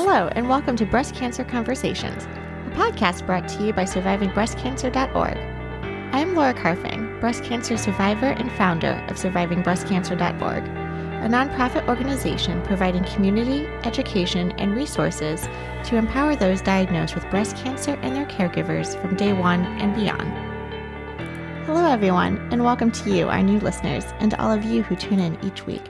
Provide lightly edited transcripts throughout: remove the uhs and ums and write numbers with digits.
Hello, and welcome to Breast Cancer Conversations, a podcast brought to you by survivingbreastcancer.org. I am Laura Carfing, breast cancer survivor and founder of survivingbreastcancer.org, a nonprofit organization providing community, education, and resources to empower those diagnosed with breast cancer and their caregivers from day one and beyond. Hello, everyone, and welcome to you, our new listeners, and to all of you who tune in each week.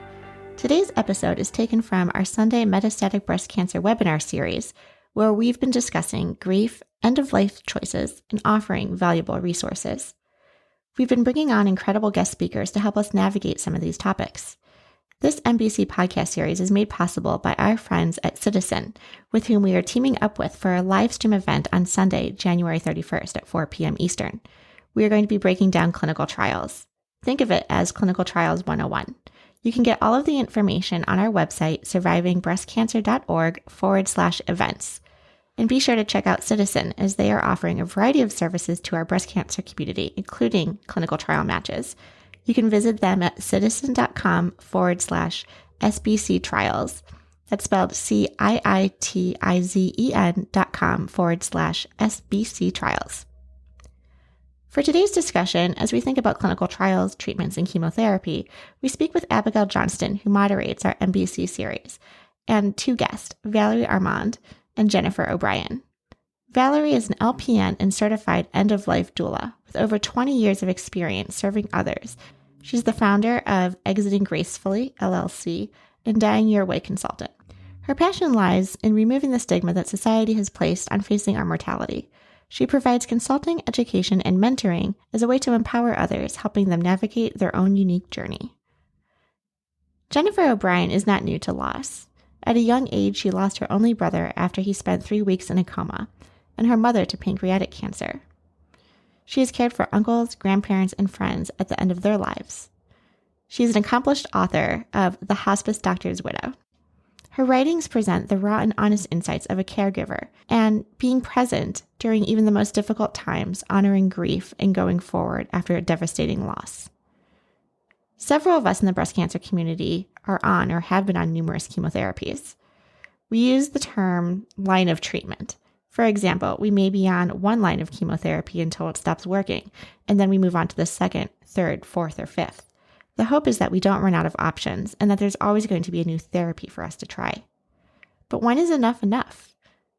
Today's episode is taken from our Sunday Metastatic Breast Cancer webinar series, where we've been discussing grief, end-of-life choices, and offering valuable resources. We've been bringing on incredible guest speakers to help us navigate some of these topics. This MBC podcast series is made possible by our friends at Citizen, with whom we are teaming up with for a live stream event on Sunday, January 31st at 4 p.m. Eastern. We are going to be breaking down clinical trials. Think of it as Clinical Trials 101. You can get all of the information on our website, survivingbreastcancer.org/events. And be sure to check out Citizen, as they are offering a variety of services to our breast cancer community, including clinical trial matches. You can visit them at citizen.com/SBC trials. That's spelled CIITIZEN.com/SBC trials. For today's discussion, as we think about clinical trials, treatments, and chemotherapy, we speak with Abigail Johnston, who moderates our MBC series, and two guests, Valerie Armand and Jennifer O'Brien. Valerie is an LPN and certified end-of-life doula with over 20 years of experience serving others. She's the founder of Exiting Gracefully, LLC, and Dying Your Way Consultant. Her passion lies in removing the stigma that society has placed on facing our mortality. She provides consulting, education, and mentoring as a way to empower others, helping them navigate their own unique journey. Jennifer O'Brien is not new to loss. At a young age, she lost her only brother after he spent 3 weeks in a coma, and her mother to pancreatic cancer. She has cared for uncles, grandparents, and friends at the end of their lives. She is an accomplished author of The Hospice Doctor's Widow. Her writings present the raw and honest insights of a caregiver and being present during even the most difficult times, honoring grief and going forward after a devastating loss. Several of us in the breast cancer community are on or have been on numerous chemotherapies. We use the term line of treatment. For example, we may be on one line of chemotherapy until it stops working, and then we move on to the second, third, fourth, or fifth. The hope is that we don't run out of options and that there's always going to be a new therapy for us to try. But when is enough enough?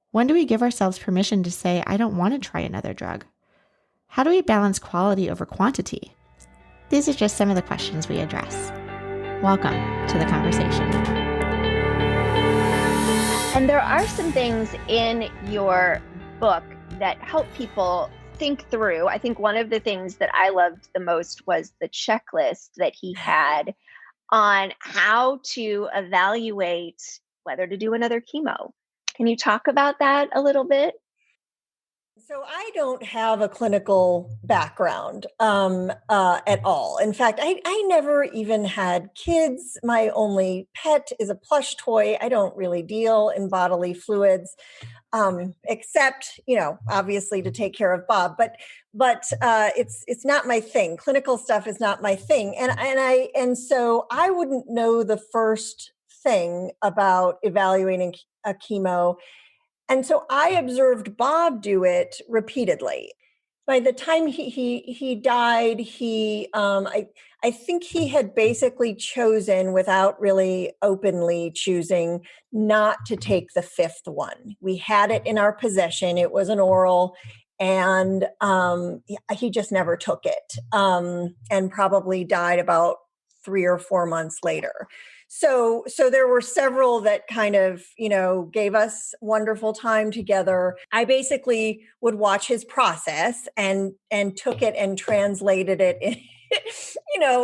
When do we give ourselves permission to say, I don't want to try another drug? How do we balance quality over quantity? These are just some of the questions we address. Welcome to the conversation. And there are some things in your book that help people think through. I think one of the things that I loved the most was the checklist that he had on how to evaluate whether to do another chemo. Can you talk about that a little bit? So I don't have a clinical background at all. In fact, I never even had kids. My only pet is a plush toy. I don't really deal in bodily fluids, except, obviously to take care of Bob. But it's not my thing. Clinical stuff is not my thing, and so I wouldn't know the first thing about evaluating a chemo. And so I observed Bob do it repeatedly. By the time he died, I think he had basically chosen, without really openly choosing, not to take the fifth one. We had it in our possession. It was an oral, and he just never took it, and probably died about 3 or 4 months later. So there were several that kind of, gave us wonderful time together. I basically would watch his process and took it and translated it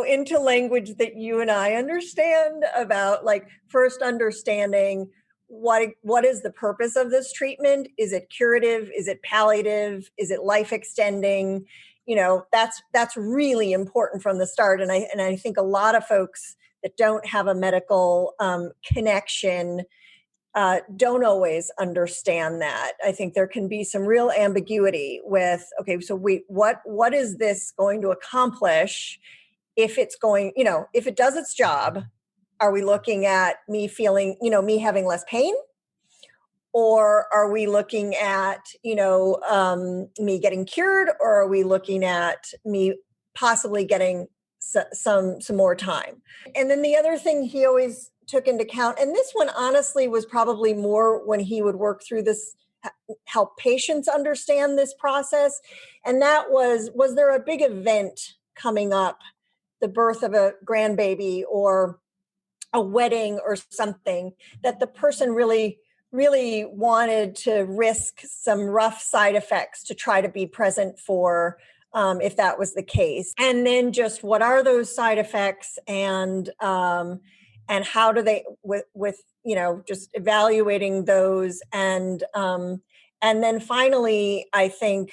into language that you and I understand, about, like, first understanding what is the purpose of this treatment? Is it curative? Is it palliative? Is it life extending? That's really important from the start. And I think a lot of folks that don't have a medical connection don't always understand that. I think there can be some real ambiguity with, okay, so what is this going to accomplish? If it's going, if it does its job, are we looking at me feeling, me having less pain? Or are we looking at, me getting cured, or are we looking at me possibly getting some more time? And then the other thing he always took into account, and this one honestly was probably more when he would work through this, help patients understand this process. And that was there a big event coming up, the birth of a grandbaby or a wedding or something, that the person really wanted to risk some rough side effects to try to be present for, if that was the case. And then just what are those side effects, and how do they, with just evaluating those. And then finally, I think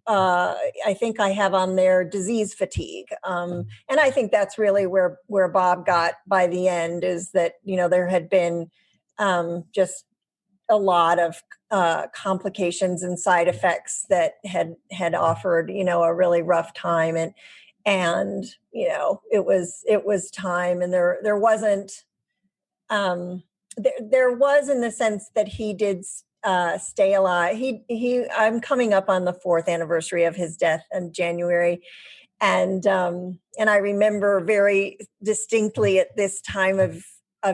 I have on there disease fatigue. And I think that's really where Bob got by the end, is that, there had been just a lot of complications and side effects that had offered, a really rough time. And it was time. And there wasn't, there was, in the sense that he did stay alive. I'm coming up on the 4th anniversary of his death in January. And I remember very distinctly at this time of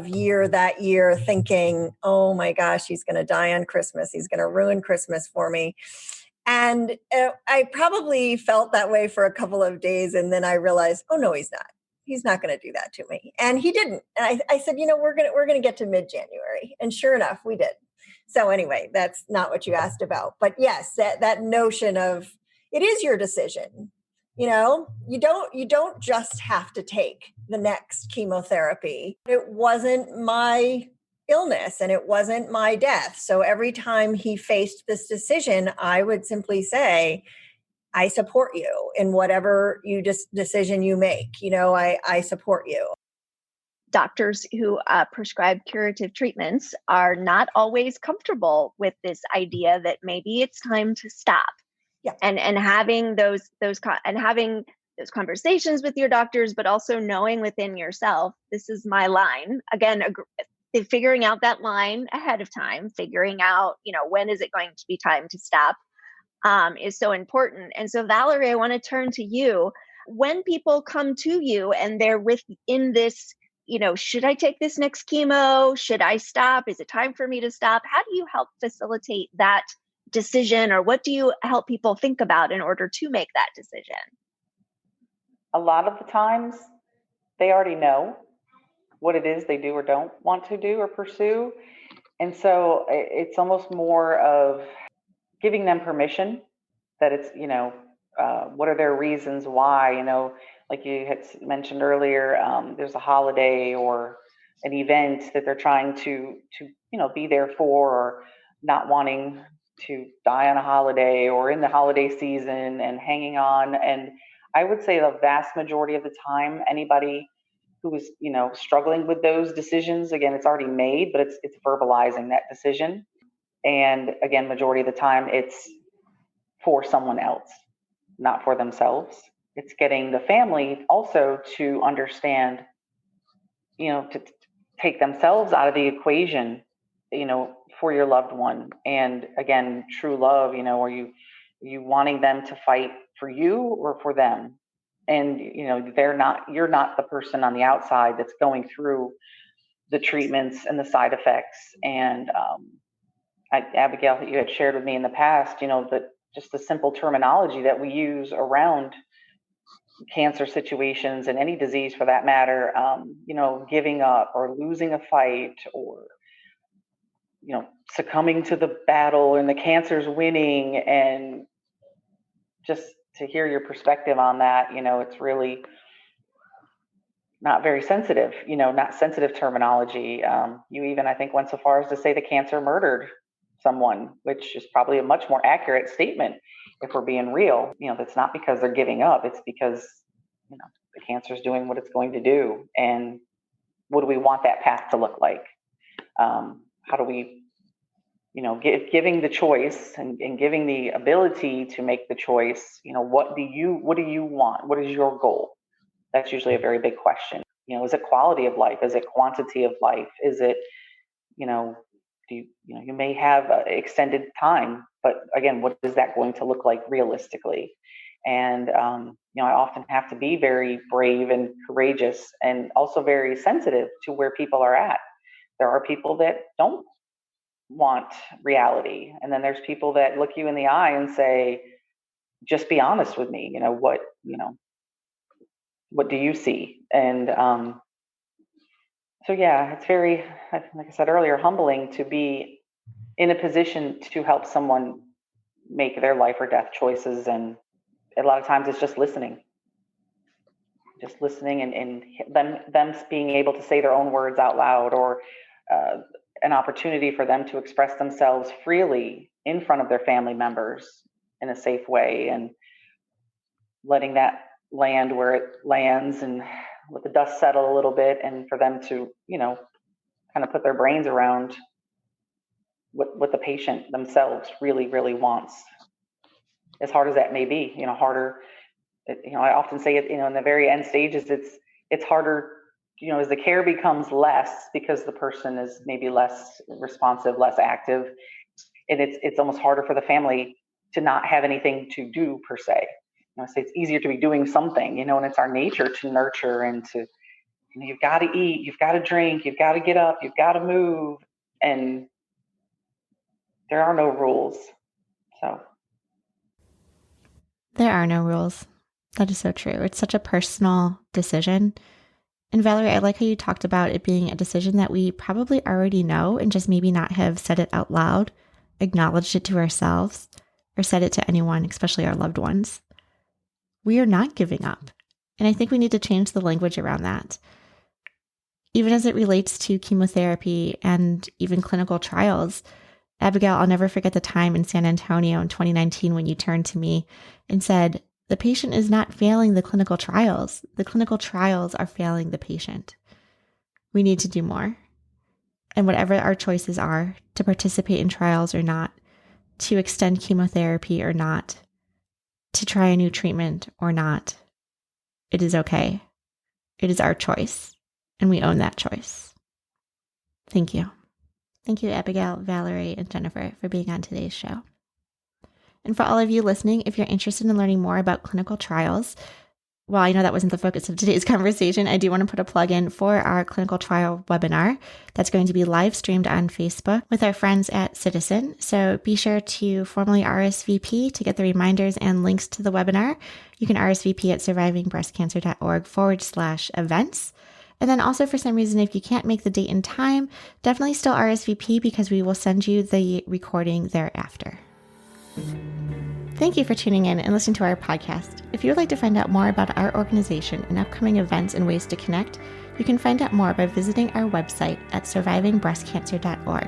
year, that year, thinking, oh my gosh, he's going to die on Christmas. He's going to ruin Christmas for me. And I probably felt that way for a couple of days. And then I realized, oh no, he's not. He's not going to do that to me. And he didn't. And I said, we're going to get to mid-January. And sure enough, we did. So anyway, that's not what you asked about. But yes, that notion of, it is your decision. You don't just have to take the next chemotherapy. It wasn't my illness and it wasn't my death. So every time he faced this decision, I would simply say, I support you in whatever decision you make. I support you. Doctors who prescribe curative treatments are not always comfortable with this idea that maybe it's time to stop. Yeah. And having those conversations with your doctors, but also knowing within yourself, this is my line. Again, figuring out that line ahead of time, figuring out, when is it going to be time to stop, is so important. And so, Valerie, I want to turn to you. When people come to you and they're within this, should I take this next chemo? Should I stop? Is it time for me to stop? How do you help facilitate that decision, or what do you help people think about in order to make that decision? A lot of the times they already know what it is they do or don't want to do or pursue. And so it's almost more of giving them permission that it's, what are their reasons why, like you had mentioned earlier, there's a holiday or an event that they're trying to be there for, or not wanting to die on a holiday or in the holiday season and hanging on. And I would say the vast majority of the time, anybody who is, struggling with those decisions, again, it's already made, but it's verbalizing that decision. And again, majority of the time it's for someone else, not for themselves. It's getting the family also to understand, to take themselves out of the equation, for your loved one. And again, true love, are you wanting them to fight for you or for them? And, you're not the person on the outside that's going through the treatments and the side effects. And Abigail, you had shared with me in the past, that just the simple terminology that we use around cancer situations and any disease for that matter, giving up or losing a fight, or succumbing to the battle and the cancer's winning. And just to hear your perspective on that, it's really not very sensitive, not sensitive terminology. You even, I think, went so far as to say the cancer murdered someone, which is probably a much more accurate statement if we're being real. That's not because they're giving up. It's because, the cancer is doing what it's going to do. And what do we want that path to look like? How do we, giving the choice and giving the ability to make the choice, what do you want? What is your goal? That's usually a very big question. Is it quality of life? Is it quantity of life? Is it, you may have extended time, but again, what is that going to look like realistically? And I often have to be very brave and courageous, and also very sensitive to where people are at. There are people that don't want reality, and then there's people that look you in the eye and say, just be honest with me. What do you see? And so yeah, it's very, like I said earlier, humbling to be in a position to help someone make their life or death choices. And a lot of times it's just listening and them being able to say their own words out loud, or an opportunity for them to express themselves freely in front of their family members in a safe way, and letting that land where it lands and let the dust settle a little bit, and for them to, kind of put their brains around what the patient themselves really, really wants. As hard as that may be, harder. I often say it, in the very end stages, it's harder, as the care becomes less because the person is maybe less responsive, less active, and it's almost harder for the family to not have anything to do per se. I say it's easier to be doing something, and it's our nature to nurture and to, you've got to eat, you've got to drink, you've got to get up, you've got to move, and there are no rules. So there are no rules. That is so true. It's such a personal decision. And Valerie, I like how you talked about it being a decision that we probably already know and just maybe not have said it out loud, acknowledged it to ourselves, or said it to anyone, especially our loved ones. We are not giving up. And I think we need to change the language around that. Even as it relates to chemotherapy and even clinical trials, Abigail, I'll never forget the time in San Antonio in 2019 when you turned to me and said, the patient is not failing the clinical trials. The clinical trials are failing the patient. We need to do more. And whatever our choices are, to participate in trials or not, to extend chemotherapy or not, to try a new treatment or not, it is okay. It is our choice, and we own that choice. Thank you. Thank you, Abigail, Valerie, and Jennifer, for being on today's show. And for all of you listening, if you're interested in learning more about clinical trials, while I know that wasn't the focus of today's conversation, I do want to put a plug in for our clinical trial webinar that's going to be live streamed on Facebook with our friends at Citizen. So be sure to formally RSVP to get the reminders and links to the webinar. You can RSVP at survivingbreastcancer.org/events. And then also, for some reason, if you can't make the date and time, definitely still RSVP because we will send you the recording thereafter. Thank you for tuning in and listening to our podcast. If you would like to find out more about our organization and upcoming events and ways to connect, you can find out more by visiting our website at survivingbreastcancer.org.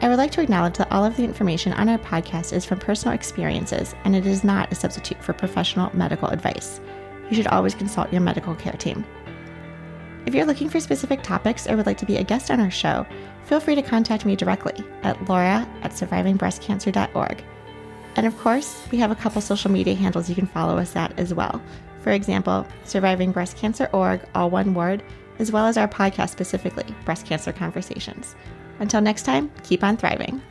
I would like to acknowledge that all of the information on our podcast is from personal experiences, and it is not a substitute for professional medical advice. You should always consult your medical care team. If you're looking for specific topics or would like to be a guest on our show, feel free to contact me directly at laura@survivingbreastcancer.org. And of course, we have a couple social media handles you can follow us at as well. For example, survivingbreastcancer.org, all one word, as well as our podcast specifically, Breast Cancer Conversations. Until next time, keep on thriving.